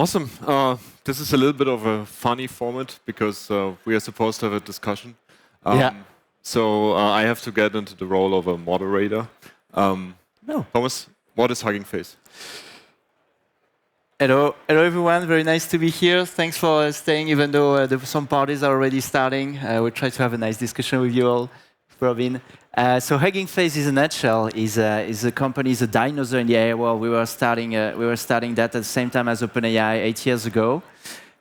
Awesome. This is a little bit of a funny format because we are supposed to have a discussion. Yeah. So I have to get into the role of a moderator. No. Thomas, what is Hugging Face? Hello, everyone. Very nice to be here. Thanks for staying, even though some parties are already starting. We'll try to have a nice discussion with you all, Robin. So Hugging Face, in a nutshell, is a company, is a dinosaur in the AI world. We were starting that at the same time as OpenAI 8 years ago.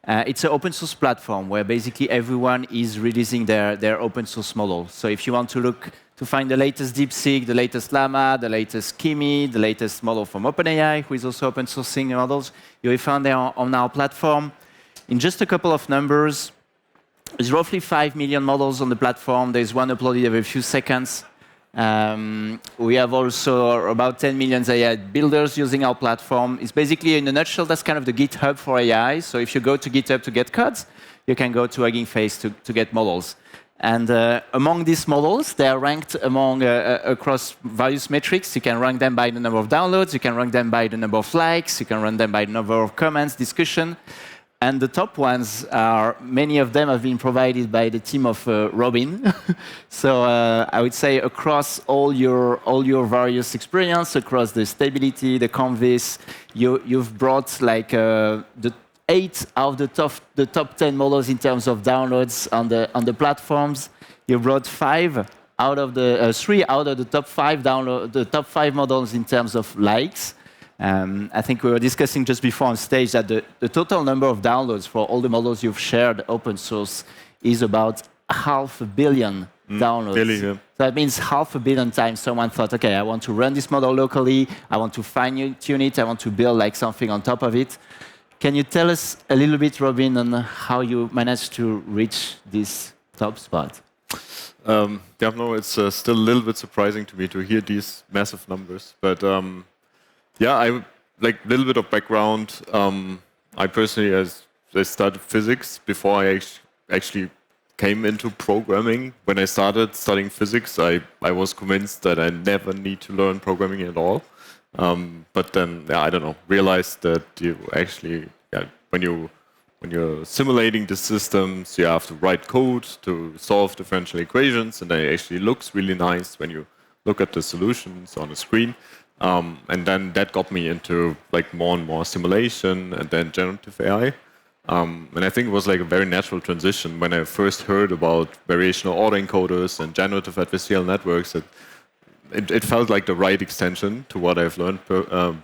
It's an open source platform where basically everyone is releasing their open source model. So if you want to find the latest DeepSeek, the latest Llama, the latest Kimi, the latest model from OpenAI, who is also open sourcing models, you will find them on our platform. In just a couple of numbers, there's roughly 5 million models on the platform. There's one uploaded every few seconds. We have also about 10 million AI builders using our platform. It's basically, in a nutshell, that's kind of the GitHub for AI. So if you go to GitHub to get codes, you can go to Hugging Face to get models. And among these models, they are ranked across various metrics. You can rank them by the number of downloads. You can rank them by the number of likes. You can rank them by the number of comments, discussion. And the top ones are, many of them have been provided by the team of Robin. So I would say across all your various experience, across the stability, the canvas, you've brought like the 8 out of the top 10 models in terms of downloads on the platforms. You brought 3 out of the top 5 the top 5 models in terms of likes. I think we were discussing just before on stage that the total number of downloads for all the models you've shared open source is about 500 million downloads. Really, yeah. So that means 500 million times someone thought, okay, I want to run this model locally, I want to fine-tune it, I want to build like something on top of it. Can you tell us a little bit, Robin, on how you managed to reach this top spot? No, it's still a little bit surprising to me to hear these massive numbers. But yeah, I like a little bit of background. I personally, I studied physics before I actually came into programming. When I started studying physics, I was convinced that I never need to learn programming at all. But then, I don't know, realized that you actually, when you're simulating the systems, you have to write code to solve differential equations, and it actually looks really nice when you look at the solutions on the screen. And then that got me into like more and more simulation and then generative AI. And I think it was like a very natural transition when I first heard about variational autoencoders and generative adversarial networks. It felt like the right extension to what I've learned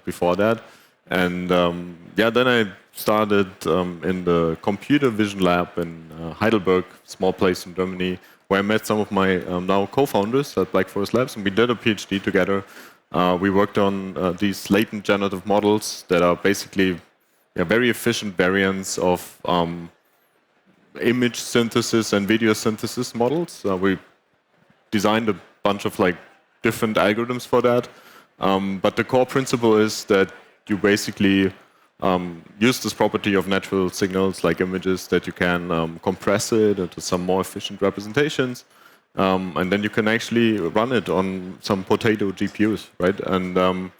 before that. And then I started in the computer vision lab in Heidelberg, small place in Germany, where I met some of my now co-founders at Black Forest Labs, and we did a PhD together. We worked on these latent generative models that are basically very efficient variants of image synthesis and video synthesis models. We designed a bunch of like different algorithms for that. But the core principle is that you basically use this property of natural signals like images that you can compress it into some more efficient representations. And then you can actually run it on some potato GPUs, right? And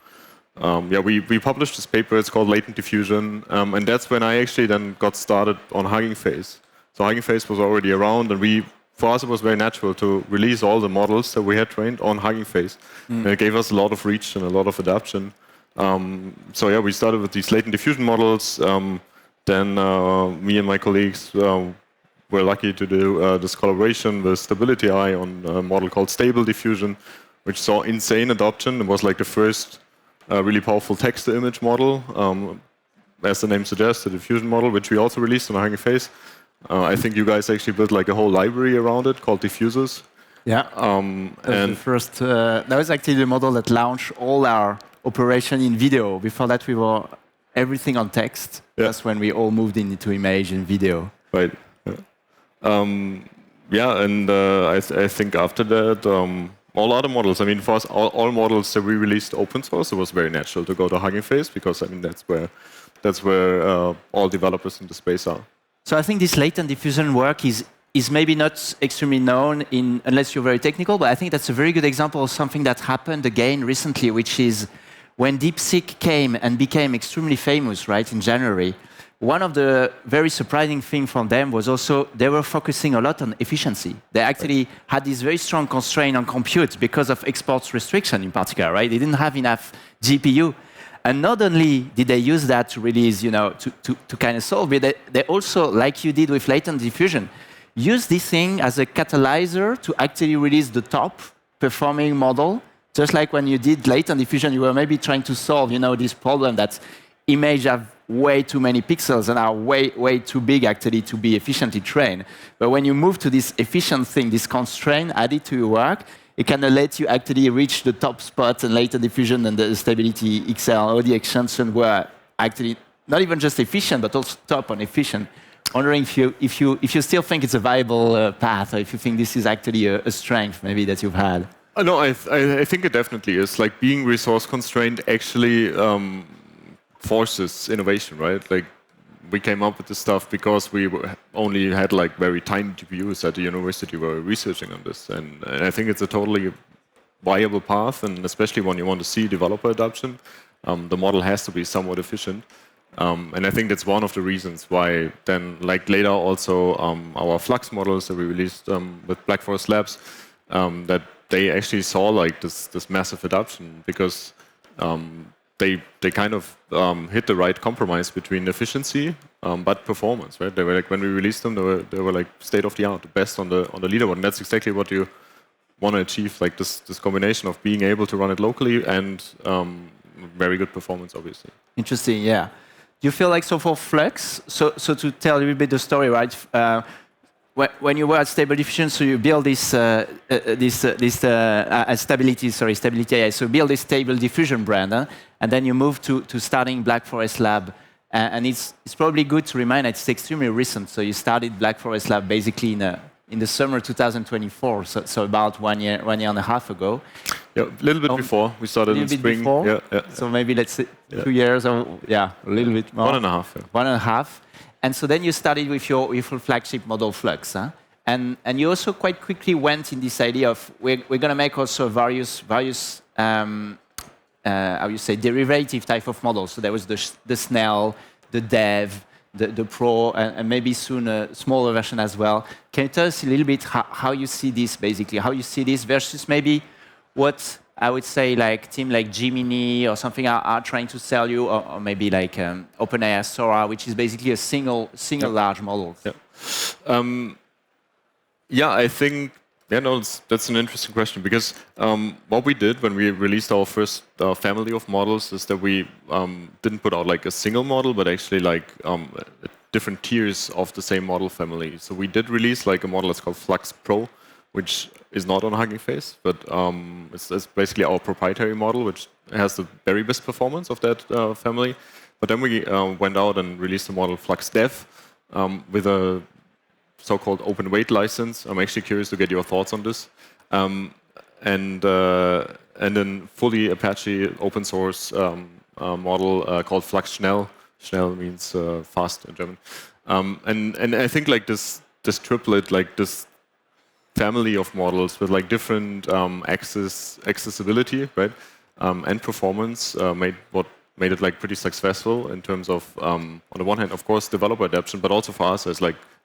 we published this paper. It's called Latent Diffusion, and that's when I actually then got started on Hugging Face. So Hugging Face was already around, and for us it was very natural to release all the models that we had trained on Hugging Face. And it gave us a lot of reach and a lot of adoption. We started with these latent diffusion models. Then me and my colleagues were lucky to do this collaboration with Stability Eye on a model called Stable Diffusion, which saw insane adoption. It was like the first really powerful text-to-image model, as the name suggests, a diffusion model, which we also released on Hugging Face. I think you guys actually built like a whole library around it called diffusers. Yeah. That was actually the model that launched all our operation in video. Before that, we were everything on text. Yeah. That's when we all moved into image and video. Right. I think after that, all other models. I mean, for us, all models that we released open source, it was very natural to go to Hugging Face because I mean that's where all developers in the space are. So I think this latent diffusion work is maybe not extremely known unless you're very technical, but I think that's a very good example of something that happened again recently, which is when DeepSeek came and became extremely famous, right, in January. one of the very surprising things from them was also they were focusing a lot on efficiency. They actually had this very strong constraint on compute because of exports restriction in particular, right? They didn't have enough GPU. And not only did they use that to release, to kind of solve it, they also, like you did with latent diffusion, use this thing as a catalyzer to actually release the top performing model. Just like when you did latent diffusion, you were maybe trying to solve, this problem that image have way too many pixels and are way too big actually to be efficiently trained. But when you move to this efficient thing, this constraint added to your work, it kind of lets you actually reach the top spots, and latent diffusion and the stability XL, all the extensions were actually not even just efficient, but also top on efficient. Wondering if you still think it's a viable path, or if you think this is actually a strength maybe that you've had. No, I think it definitely is. Like being resource constrained actually forces innovation, right? Like we came up with this stuff because we only had like very tiny GPUs at the university where we were researching on this, and I think it's a totally viable path, and especially when you want to see developer adoption, the model has to be somewhat efficient. And I think that's one of the reasons why then, like later also our Flux models that we released with Black Forest Labs, that they actually saw like this massive adoption because they kind of hit the right compromise between efficiency but performance, right? They were like, when we released them, they were like state of the art, the best on the leaderboard, and that's exactly what you want to achieve, like this combination of being able to run it locally and very good performance, obviously. Interesting, yeah. Do you feel like, so for Flux, so to tell a little bit the story, right? When you were at Stable Diffusion, so you build Stability AI. So you build this Stable Diffusion brand, and then you move to starting Black Forest Lab. And it's probably good to remind that it's extremely recent. So you started Black Forest Lab basically in the summer 2024, so about 1 year and a half ago. Yeah, a little bit before. We started in spring. Before. Yeah. So maybe let's say 2 years, or a little bit more. 1.5. Yeah. 1.5. And so then you started with your flagship model Flux, and you also quite quickly went in this idea of we're going to make also various how you say, derivative type of models. So there was the Snell, the Dev, the Pro, and maybe soon a smaller version as well. Can you tell us a little bit how you see this, basically, how you see this versus maybe what I would say like team like Gemini or something are trying to sell you, or maybe like OpenAI Sora, which is basically a single large model. Yeah, I think that's an interesting question, because what we did when we released our first family of models is that we didn't put out like a single model, but actually like different tiers of the same model family. So we did release like a model that's called Flux Pro, which is not on Hugging Face, but it's basically our proprietary model, which has the very best performance of that family. But then we went out and released a model Flux Dev with a so-called open weight license. I'm actually curious to get your thoughts on this. And then fully Apache open source model called Flux Schnell. Schnell means fast in German. And I think like this triplet, like this family of models with like different accessibility, right, and performance made it like pretty successful in terms of on the one hand, of course, developer adoption, but also for us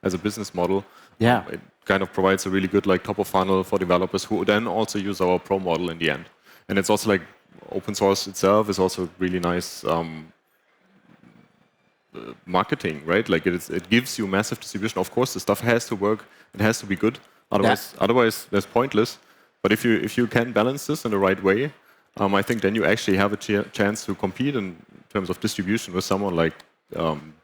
as a business model. Yeah, it kind of provides a really good like top of funnel for developers who then also use our pro model in the end. And it's also like open source itself is also really nice marketing, right? Like it gives you massive distribution. Of course, the stuff has to work. It has to be good. Otherwise, that's pointless. But if you can balance this in the right way, I think then you actually have a chance to compete in terms of distribution with someone like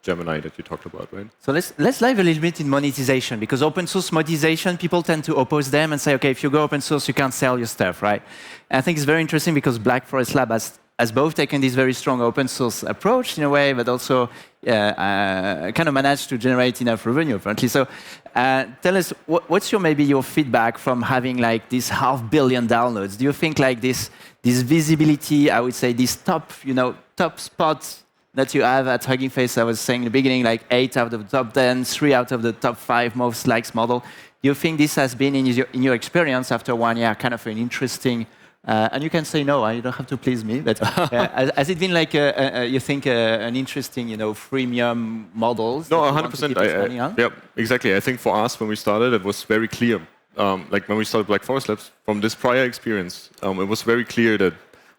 Gemini that you talked about, right? So let's dive a little bit in monetization, because open source monetization, people tend to oppose them and say, okay, if you go open source, you can't sell your stuff, right? And I think it's very interesting because Black Forest Lab has both taken this very strong open source approach in a way, but also kind of managed to generate enough revenue, apparently. So tell us, what's maybe your feedback from having like this 500 million downloads? Do you think like this visibility, I would say, this top spots that you have at Hugging Face, I was saying in the beginning, like 8 out of the top 10, 3 out of the top 5 most liked model. Do you think this has been, in your experience after 1 year, kind of an interesting And you can say no, you don't have to please me. But has it been like, you think, an interesting, freemium models? No, that you want to 100%. keep expanding on? Yeah, exactly. I think for us, when we started, it was very clear. Like when we started Black Forest Labs, from this prior experience, it was very clear that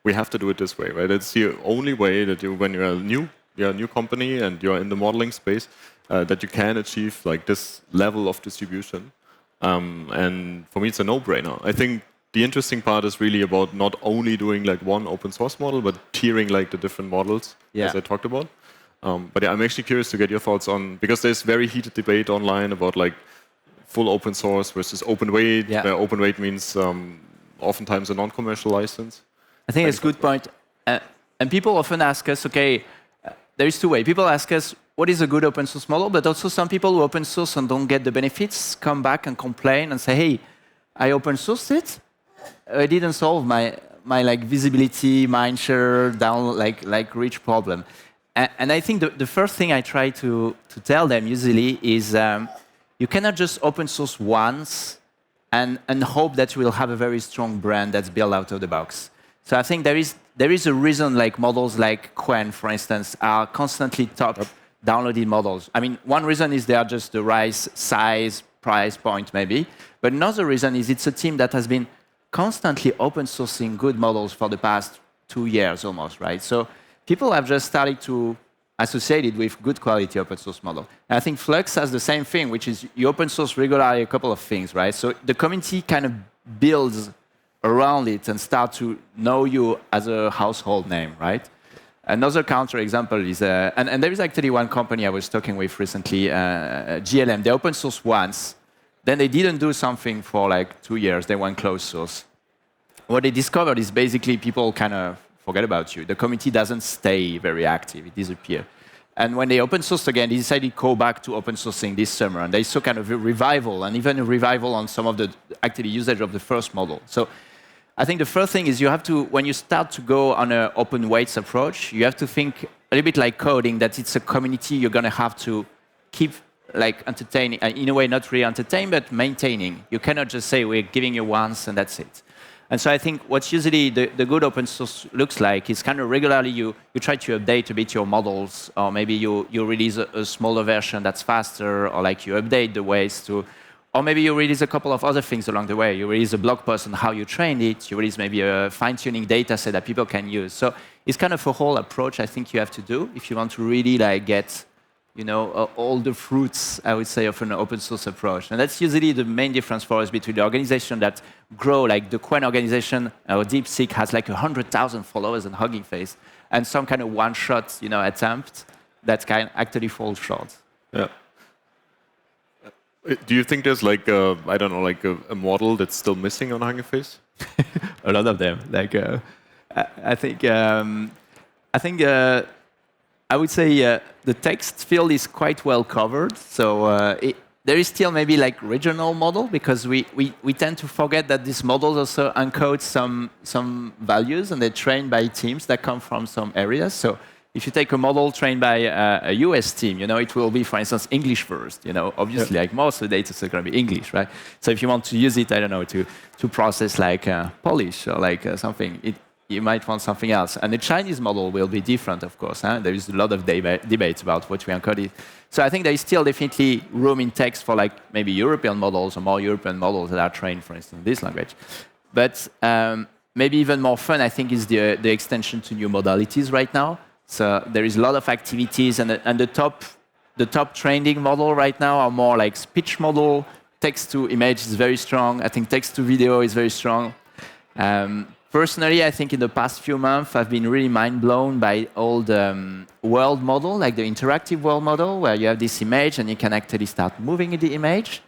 we have to do it this way, right? It's the only way that when you're a new company and you're in the modeling space, that you can achieve like this level of distribution. And for me, it's a no-brainer. I think the interesting part is really about not only doing like one open source model, but tiering like the different models, as I talked about. But yeah, I'm actually curious to get your thoughts on, because there's very heated debate online about like full open source versus open weight. Where open weight means oftentimes a non-commercial license. I think it's a good point. And people often ask us, okay, there is two ways. People ask us, what is a good open source model? But also some people who open source and don't get the benefits come back and complain and say, hey, I open sourced it. I didn't solve my like visibility, mindshare, down like reach problem. And I think the first thing I try to tell them usually is you cannot just open source once and hope that you will have a very strong brand that's built out of the box. So I think there is a reason like models like Quen, for instance, are constantly top downloaded models. I mean, one reason is they are just the right size, price point maybe. But another reason is it's a team that has been constantly open sourcing good models for the past 2 years almost, right? So people have just started to associate it with good quality open source model. And I think Flux has the same thing, which is you open source regularly a couple of things, right? So the community kind of builds around it and start to know you as a household name, right? Another counter example is, and there is actually one company I was talking with recently, GLM. They open source once, then they didn't do something for like 2 years. They went closed source. What they discovered is basically people kind of forget about you. The community doesn't stay very active. It disappears. And when they open sourced again, they decided to go back to open sourcing this summer. And they saw kind of a revival, and even a revival on some of the actually usage of the first model. So I think the first thing is you have to, when you start to go on an open weights approach, you have to think a little bit like coding, that it's a community you're going to have to keep like entertaining, in a way not really entertain, but maintaining. You cannot just say we're giving you once and that's it. And so I think what's usually the good open source looks like is kind of regularly you try to update a bit your models, or maybe you release a smaller version that's faster, or like you update the ways to, or maybe you release a couple of other things along the way. You release a blog post on how you trained it. You release maybe a fine-tuning data set that people can use. So it's kind of a whole approach I think you have to do if you want to really like get all the fruits, I would say, of an open source approach. And that's usually the main difference for us between the organization that grow, like the Quen organization, or DeepSeek has like 100,000 followers on Hugging Face, and some kind of one-shot attempt that can actually fall short. Yeah. Do you think there's like I don't know, like a model that's still missing on Hugging Face? A lot of them. Like I think I would say the text field is quite well covered. So there is still maybe like regional model, because we tend to forget that these models also encode some values, and they're trained by teams that come from some areas. So if you take a model trained by a US team, it will be, for instance, English first. Obviously, like most of the data is going to be English, right? So if you want to use it, I don't know, to process like Polish or like something, you might want something else. And the Chinese model will be different, of course. There is a lot of debates about what we encode it. So I think there is still definitely room in text for like maybe European models or more European models that are trained, for instance, in this language. But maybe even more fun, I think, is the extension to new modalities right now. So there is a lot of activities, and the top training model right now are more like speech model. Text to image is very strong. I think text to video is very strong. Personally, I think in the past few months, I've been really mind blown by all the world model, like the interactive world model, where you have this image and you can actually start moving in the image.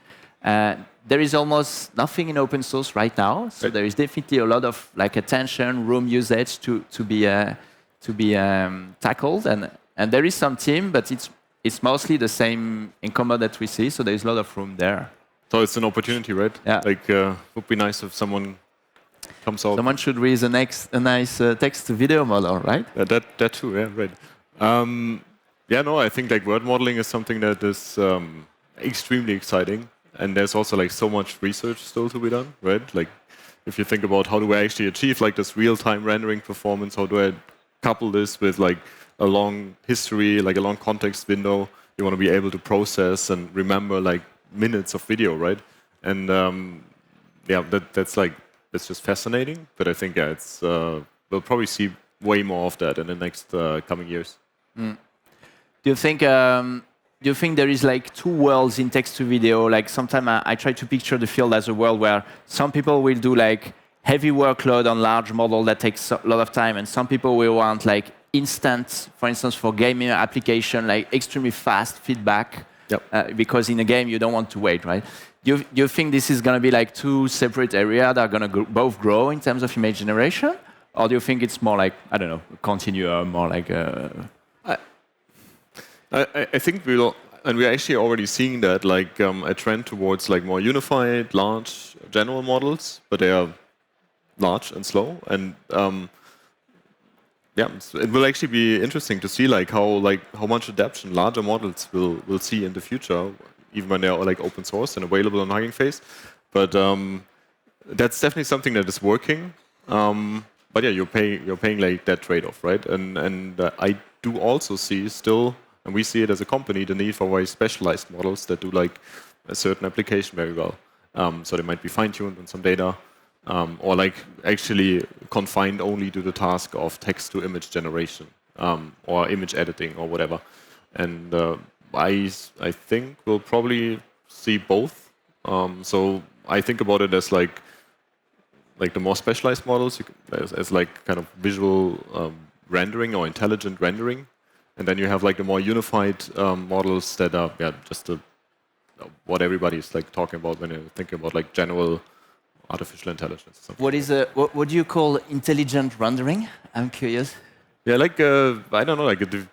There is almost nothing in open source right now, so there is definitely a lot of like attention, room usage to be tackled, and there is some team, but it's mostly the same incumbent that we see, so there is a lot of room there. So it's an opportunity, right? Yeah. Like, would be nice if someone comes out. Someone should release a nice text-to-video model, right? That too, yeah, right. I think like word modeling is something that is extremely exciting, and there's also like so much research still to be done, right? Like, if you think about how do I actually achieve like this real-time rendering performance, how do I couple this with like a long history, like a long context window, you want to be able to process and remember like minutes of video, right? And yeah, that's just fascinating. But I think it's we'll probably see way more of that in the next coming years. Mm. Do you think there is like two worlds in text to video? Like sometimes I try to picture the field as a world where some people will do like heavy workload on large model that takes a lot of time, and some people will want like instant, for instance, for gaming application, like extremely fast feedback. Yep. Because in a game you don't want to wait, right? Do you think this is going to be like two separate areas that are going to both grow in terms of image generation, or do you think it's more like, I don't know, a continuum, more like a... I think we're actually already seeing that, like a trend towards like more unified, large, general models, but they are large and slow. And yeah, it will actually be interesting to see like how much adaptation larger models will see in the future, even when they are like open source and available on Hugging Face. But that's definitely something that is working. But yeah, you're paying like that trade-off, right? And I do also see still. And we see it as a company, the need for very specialized models that do like a certain application very well. So they might be fine-tuned on some data, or like actually confined only to the task of text-to-image generation, or image editing, or whatever. And I think we'll probably see both. So I think about it as like the more specialized models, as like kind of visual rendering or intelligent rendering. And then you have like the more unified models that are just what everybody's like talking about when you're thinking about like general artificial intelligence. What do you call intelligent rendering? I'm curious. Yeah, like I don't know, like a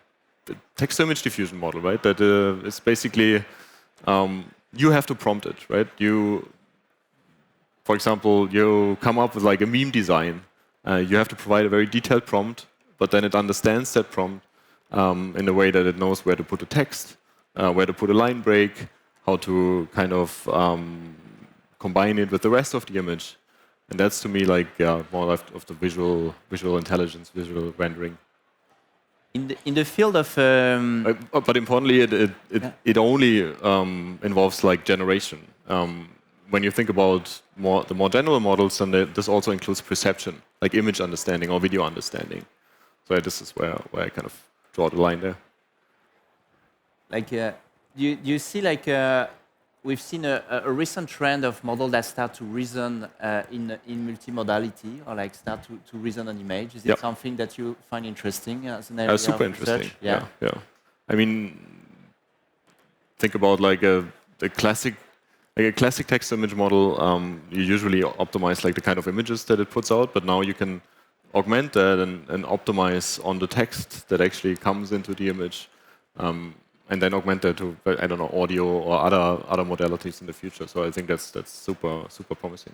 text-to-image diffusion model, right? That is basically you have to prompt it, right? For example, you come up with like a meme design. You have to provide a very detailed prompt, but then it understands that prompt. In a way that it knows where to put the text, where to put a line break, how to kind of combine it with the rest of the image. And that's to me like more of the visual intelligence, visual rendering. In the field of... but importantly, it only involves like generation. When you think about the more general models, then this also includes perception, like image understanding or video understanding. So this is where I kind of draw the line there. Like, you see, like, we've seen a recent trend of model that start to reason in multimodality, or like start to reason on image. Is it something that you find interesting as an area super of interesting. research? Yeah. I mean, think about like a classic text-image model. You usually optimize like the kind of images that it puts out, but now you can augment that and optimize on the text that actually comes into the image, and then augment that to, I don't know, audio or other modalities in the future. So I think that's super promising.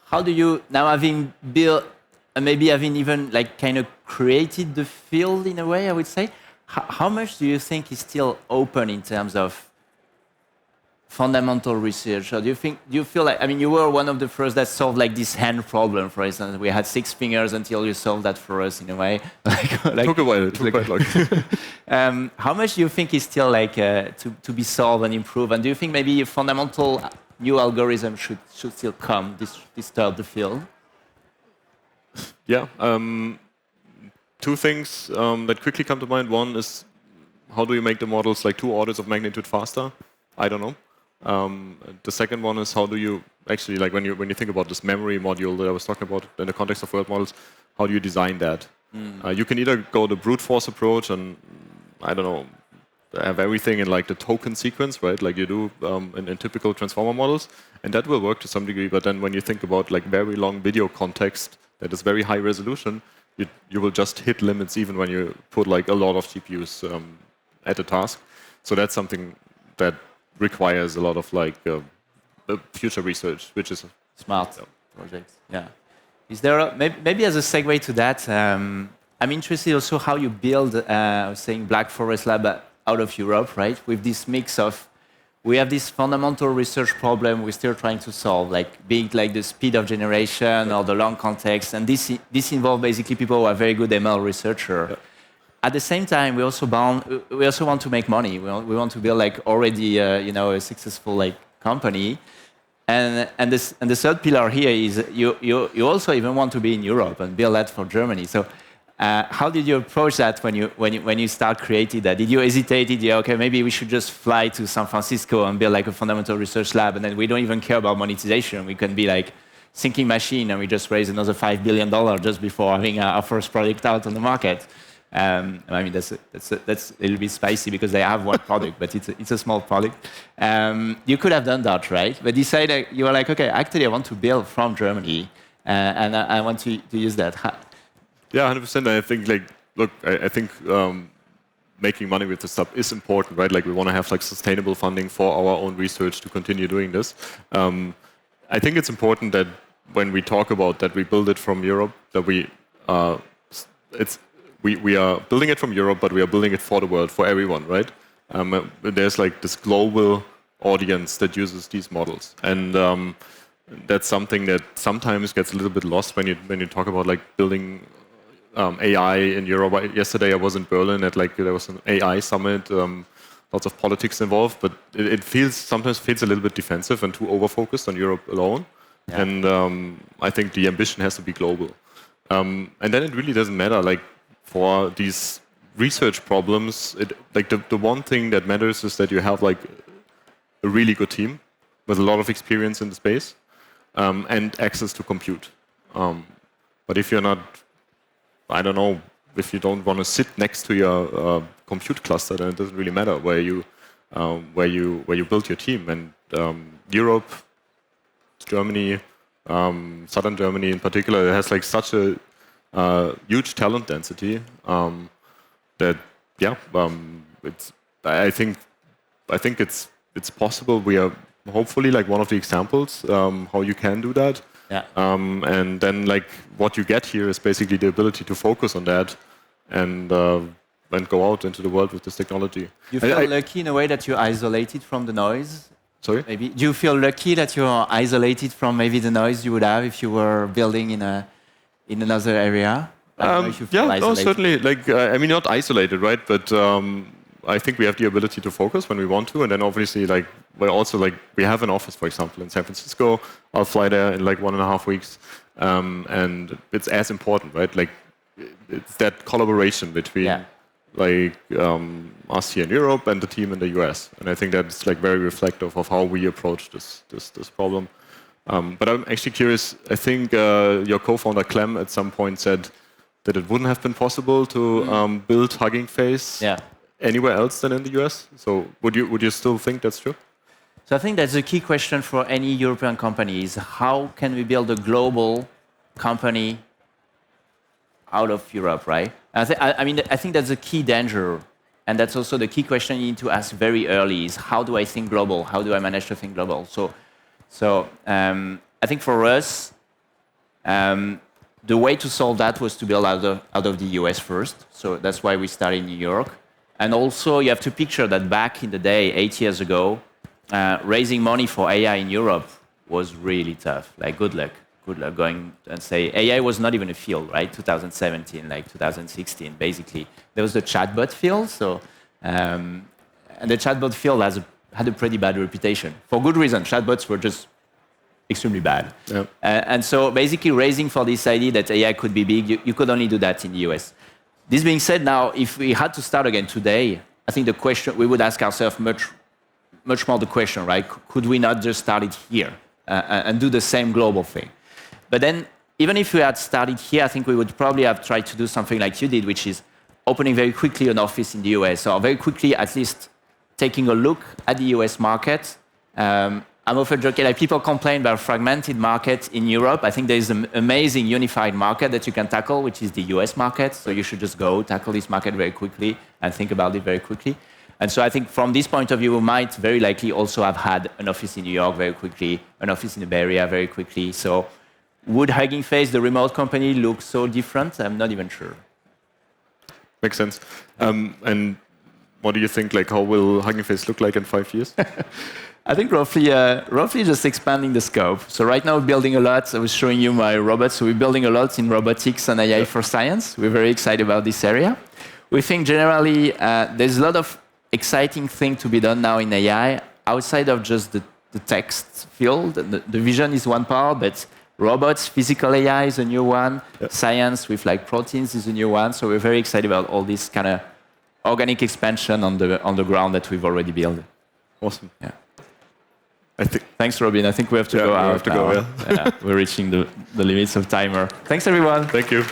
How do you, now having built, maybe having even like kind of created the field in a way, I would say, how much do you think is still open in terms of fundamental research? Or do you feel like, I mean, you were one of the first that solved like this hand problem, for instance. We had 6 fingers until you solved that for us in a way. Took a while, it took quite long. How much do you think is still like to be solved and improved? And do you think maybe a fundamental new algorithm should still come, disturb the field? Yeah, 2 things that quickly come to mind. One is, how do you make the models like 2 orders of magnitude faster? I don't know. The second one is, how do you actually, like when you think about this memory module that I was talking about in the context of word models, how do you design that? You can either go the brute force approach and, I don't know, have everything in like the token sequence, right? Like you do in typical transformer models, and that will work to some degree. But then when you think about like very long video context that is very high resolution, you will just hit limits even when you put like a lot of GPUs at a task. So that's something that requires a lot of like future research, which is smart projects. Yeah. Is there maybe as a segue to that? I'm interested also how you build, I was saying, Black Forest Lab out of Europe, right? With this mix of we have this fundamental research problem we're still trying to solve, like being like the speed of generation or the long context. And this involves basically people who are very good ML researcher. Yeah. At the same time, we also want to make money. We want to build like already a successful like company. And the third pillar here is you also even want to be in Europe and build that for Germany. So how did you approach that when you start creating that? Did you hesitate? Did you okay, maybe we should just fly to San Francisco and build like a fundamental research lab, and then we don't even care about monetization. We can be like thinking machine, and we just raise another $5 billion just before having our first product out on the market. I mean, that's a little bit spicy because they have one product, but it's a small product. You could have done that, right? But decided you were like, okay, actually, I want to build from Germany, and I want to use that. Yeah, 100%. I think, like, look, I think making money with this stuff is important, right? Like, we want to have like sustainable funding for our own research to continue doing this. I think it's important that when we talk about that, we build it from Europe. That we are building it from Europe, but we are building it for the world, for everyone, right? There's like this global audience that uses these models, and that's something that sometimes gets a little bit lost when you talk about like building AI in Europe. Yesterday I was in Berlin at like there was an AI summit, lots of politics involved, but it sometimes feels a little bit defensive and too over-focused on Europe alone. Yeah. And I think the ambition has to be global. And then it really doesn't matter, like for these research problems, like the one thing that matters is that you have like a really good team with a lot of experience in the space and access to compute. But if you're not, I don't know, if you don't want to sit next to your compute cluster, then it doesn't really matter where you build your team. And Europe, Germany, southern Germany in particular, it has like such a huge talent density that I think it's possible. We are hopefully like one of the examples how you can do that. Yeah. And then like what you get here is basically the ability to focus on that and go out into the world with this technology. You feel lucky in a way that you're isolated from the noise? Sorry? Maybe. Do you feel lucky that you're isolated from maybe the noise you would have if you were building in another area? No, certainly. Like, I mean, not isolated, right? But I think we have the ability to focus when we want to, and then obviously, like, we have an office, for example, in San Francisco. I'll fly there in like 1.5 weeks, and it's as important, right? Like, it's that collaboration between like us here in Europe and the team in the US, and I think that's like very reflective of how we approach this problem. But I'm actually curious. I think your co-founder Clem at some point said that it wouldn't have been possible to build Hugging Face anywhere else than in the US. So would you still think that's true? So I think that's a key question for any European company: is how can we build a global company out of Europe, right? I think that's a key danger, and that's also the key question you need to ask very early: is how do I think global? How do I manage to think global? So I think for us, the way to solve that was to build out of the US first. So that's why we started in New York. And also, you have to picture that back in the day, 8 years ago, raising money for AI in Europe was really tough. Like, good luck going and say, AI was not even a field, right? 2017, like 2016, basically. There was the chatbot field. So, and the chatbot field had a pretty bad reputation. For good reason. Chatbots were just extremely bad. Yep. And so basically raising for this idea that AI could be big, you could only do that in the US. This being said, now, if we had to start again today, I think the question, we would ask ourselves much more the question, right? Could we not just start it here and do the same global thing? But then, even if we had started here, I think we would probably have tried to do something like you did, which is opening very quickly an office in the US, or very quickly at least taking a look at the US market. I'm often joking, like people complain about fragmented market in Europe. I think there is an amazing unified market that you can tackle, which is the US market. So you should just go tackle this market very quickly and think about it very quickly. And so I think from this point of view, we might very likely also have had an office in New York very quickly, an office in the Bay Area very quickly. So would Hugging Face, the remote company, look so different? I'm not even sure. Makes sense. And what do you think? Like, how will Hugging Face look like in 5 years? I think roughly just expanding the scope. So right now we're building a lot. I was showing you my robots. So we're building a lot in robotics and AI for science. We're very excited about this area. We think generally there's a lot of exciting things to be done now in AI outside of just the text field. The vision is one part, but robots, physical AI is a new one. Science with like proteins is a new one. So we're very excited about all this kind of organic expansion on the ground that we've already built. Awesome. Yeah. Thanks, Robin. I think we have to go out. We have to go, yeah. We're reaching the limits of timer. Thanks, everyone. Thank you.